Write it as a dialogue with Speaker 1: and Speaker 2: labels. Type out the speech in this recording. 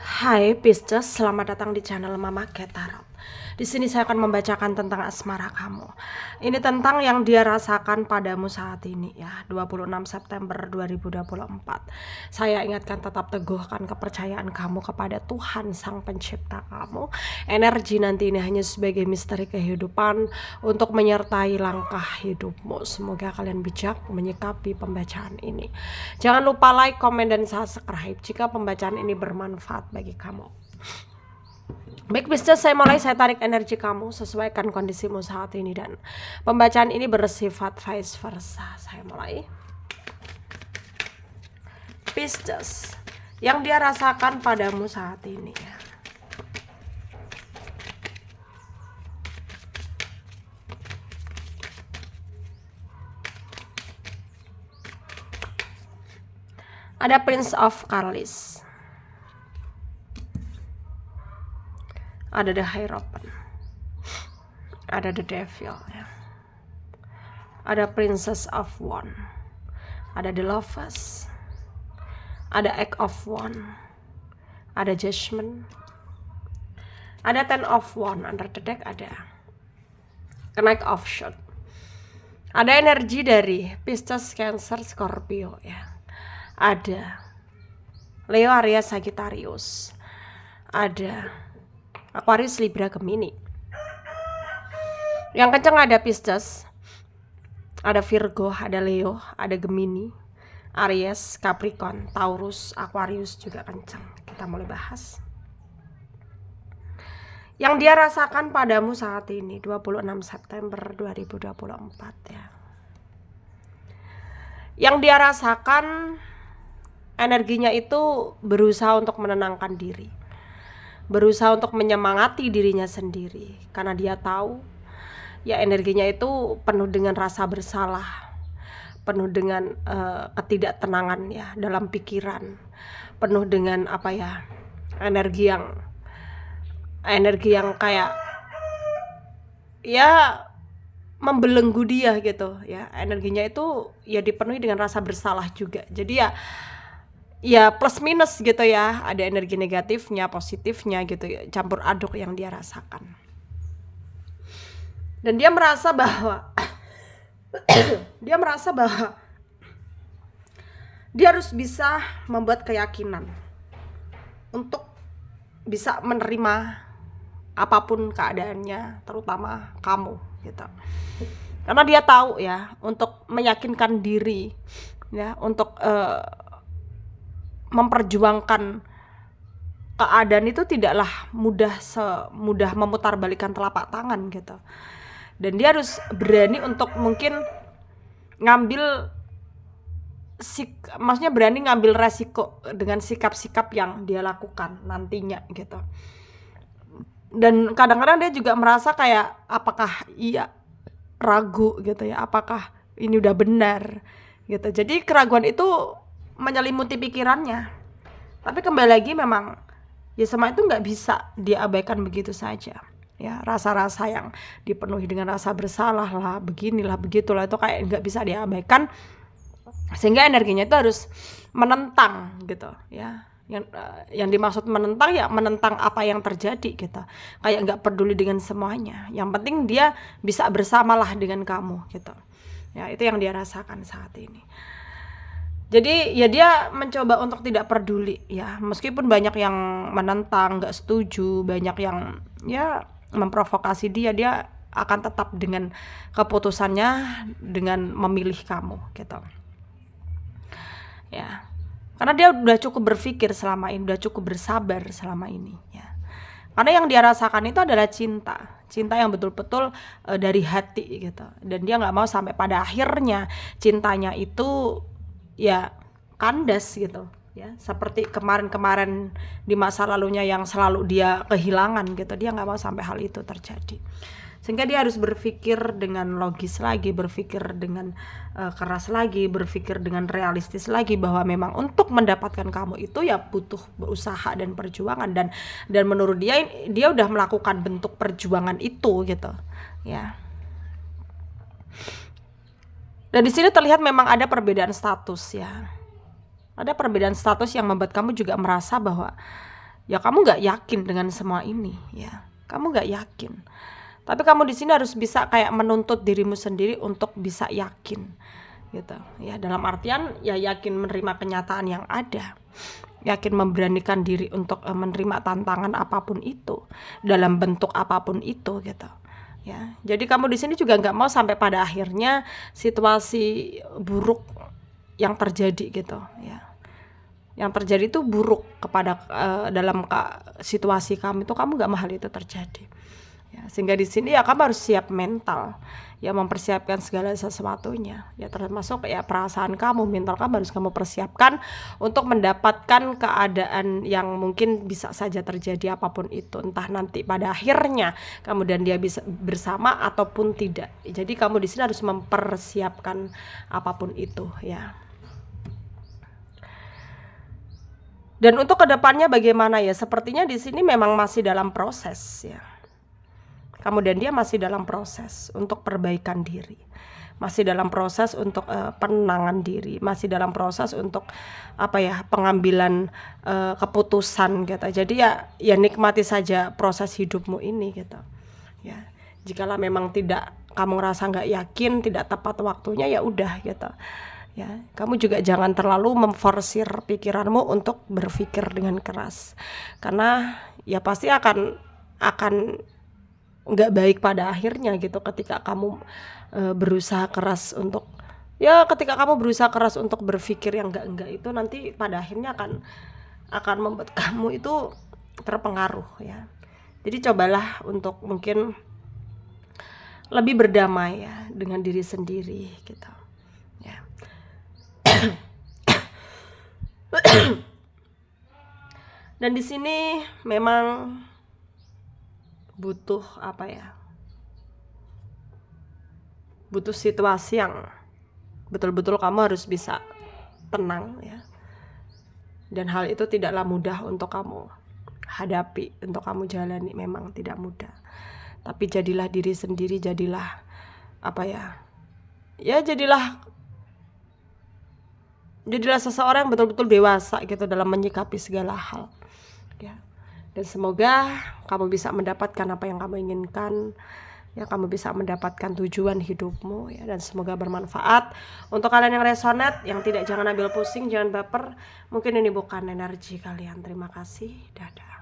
Speaker 1: Hai Pisces, selamat datang di channel Mama Cat Tarot. Di sini saya akan membacakan tentang asmara kamu. Ini tentang yang dia rasakan padamu saat ini ya, 26 September 2024. Saya ingatkan tetap teguhkan kepercayaan kamu kepada Tuhan Sang Pencipta kamu. Energi nanti ini hanya sebagai misteri kehidupan untuk menyertai langkah hidupmu. Semoga kalian bijak menyikapi pembacaan ini. Jangan lupa like, komen, dan subscribe jika pembacaan ini bermanfaat bagi kamu. Baik Pisces, saya tarik energi kamu, sesuaikan kondisimu saat ini, dan pembacaan ini bersifat vice versa. Saya mulai. Pisces, yang dia rasakan padamu saat ini ya. Ada Prince of Carlis, ada The Hierophant, ada The Devil ya. Ada Princess of Wands, ada The Lovers, ada Eight of Wands, ada Judgment, ada Ten of Wands. Under the deck ada Knight of Swords. Ada energi dari Pisces, Cancer, Scorpio ya. Ada Leo, Aries, Sagittarius, ada Aquarius, Libra, Gemini. Yang kencang ada Pisces, ada Virgo, ada Leo, ada Gemini, Aries, Capricorn, Taurus, Aquarius juga kencang. Kita mulai bahas yang dia rasakan padamu saat ini 26 September 2024 ya. Yang dia rasakan, energinya itu berusaha untuk menenangkan diri, berusaha untuk menyemangati dirinya sendiri, karena dia tahu ya energinya itu penuh dengan rasa bersalah, penuh dengan ketidaktenangan ya dalam pikiran, penuh dengan apa ya, energi yang kayak ya membelenggu dia gitu ya. Energinya itu ya dipenuhi dengan rasa bersalah juga. Jadi ya plus minus gitu ya, ada energi negatifnya, positifnya gitu ya, campur aduk yang dia rasakan. Dan dia merasa bahwa dia harus bisa membuat keyakinan untuk bisa menerima apapun keadaannya, terutama kamu gitu. Karena dia tahu ya, untuk meyakinkan diri ya, untuk memperjuangkan keadaan itu tidaklah semudah memutarbalikkan telapak tangan gitu. Dan dia harus berani untuk mungkin berani ngambil resiko dengan sikap-sikap yang dia lakukan nantinya gitu. Dan kadang-kadang dia juga merasa kayak apakah ia ragu gitu ya, apakah ini udah benar gitu. Jadi keraguan itu menyelimuti pikirannya. Tapi kembali lagi memang ya semua itu nggak bisa diabaikan begitu saja ya. Rasa-rasa yang dipenuhi dengan rasa bersalah lah, beginilah begitulah, itu kayak nggak bisa diabaikan, sehingga energinya itu harus menentang gitu ya. Yang dimaksud menentang ya menentang apa yang terjadi gitu, kayak nggak peduli dengan semuanya, yang penting dia bisa bersamalah dengan kamu gitu ya. Itu yang dia rasakan saat ini. Jadi ya dia mencoba untuk tidak peduli ya, meskipun banyak yang menentang, nggak setuju, banyak yang ya memprovokasi dia akan tetap dengan keputusannya, dengan memilih kamu gitu ya. Karena dia udah cukup berpikir selama ini, udah cukup bersabar selama ini ya. Karena yang dia rasakan itu adalah cinta yang betul-betul dari hati gitu. Dan dia nggak mau sampai pada akhirnya cintanya itu ya kandas gitu ya, seperti kemarin-kemarin di masa lalunya yang selalu dia kehilangan gitu. Dia nggak mau sampai hal itu terjadi, sehingga dia harus berpikir dengan logis lagi, berpikir dengan keras lagi, berpikir dengan realistis lagi, bahwa memang untuk mendapatkan kamu itu ya butuh usaha dan perjuangan, dan menurut dia udah melakukan bentuk perjuangan itu gitu ya. Dan di sini terlihat memang ada perbedaan status ya. Ada perbedaan status yang membuat kamu juga merasa bahwa ya kamu nggak yakin dengan semua ini ya. Kamu nggak yakin. Tapi kamu di sini harus bisa kayak menuntut dirimu sendiri untuk bisa yakin gitu. Ya, dalam artian ya yakin menerima kenyataan yang ada. Yakin memberanikan diri untuk menerima tantangan apapun itu, dalam bentuk apapun itu gitu. Ya, jadi kamu di sini juga nggak mau sampai pada akhirnya situasi buruk yang terjadi gitu ya. Yang terjadi itu buruk kepada dalam situasi kamu itu, kamu nggak mau hal itu terjadi. Ya, sehingga di sini ya kamu harus siap mental, ya mempersiapkan segala sesuatunya, ya termasuk ya perasaan kamu, mental kamu harus kamu persiapkan untuk mendapatkan keadaan yang mungkin bisa saja terjadi apapun itu, entah nanti pada akhirnya kamu dan dia bisa bersama ataupun tidak. Jadi kamu di sini harus mempersiapkan apapun itu ya. Dan untuk kedepannya bagaimana ya? Sepertinya di sini memang masih dalam proses ya. Kamu dan dia masih dalam proses untuk perbaikan diri, masih dalam proses untuk penenangan diri, masih dalam proses untuk pengambilan keputusan gitu. Jadi ya nikmati saja proses hidupmu ini gitu. Ya, jikalau memang tidak, kamu ngerasa nggak yakin, tidak tepat waktunya, ya udah gitu. Ya, kamu juga jangan terlalu memforsir pikiranmu untuk berpikir dengan keras, karena ya pasti akan nggak baik pada akhirnya gitu ketika kamu berusaha keras untuk berpikir yang enggak itu, nanti pada akhirnya akan membuat kamu itu terpengaruh ya. Jadi cobalah untuk mungkin lebih berdamai ya dengan diri sendiri gitu ya. Dan di sini memang butuh butuh situasi yang betul-betul kamu harus bisa tenang ya. Dan hal itu tidaklah mudah untuk kamu hadapi, untuk kamu jalani, memang tidak mudah. Tapi jadilah diri sendiri, jadilah jadilah seseorang yang betul-betul dewasa gitu dalam menyikapi segala hal ya. Dan semoga kamu bisa mendapatkan apa yang kamu inginkan ya, kamu bisa mendapatkan tujuan hidupmu ya, dan semoga bermanfaat untuk kalian yang resonate. Yang tidak, jangan ambil pusing, jangan baper, mungkin ini bukan energi kalian. Terima kasih, dadah.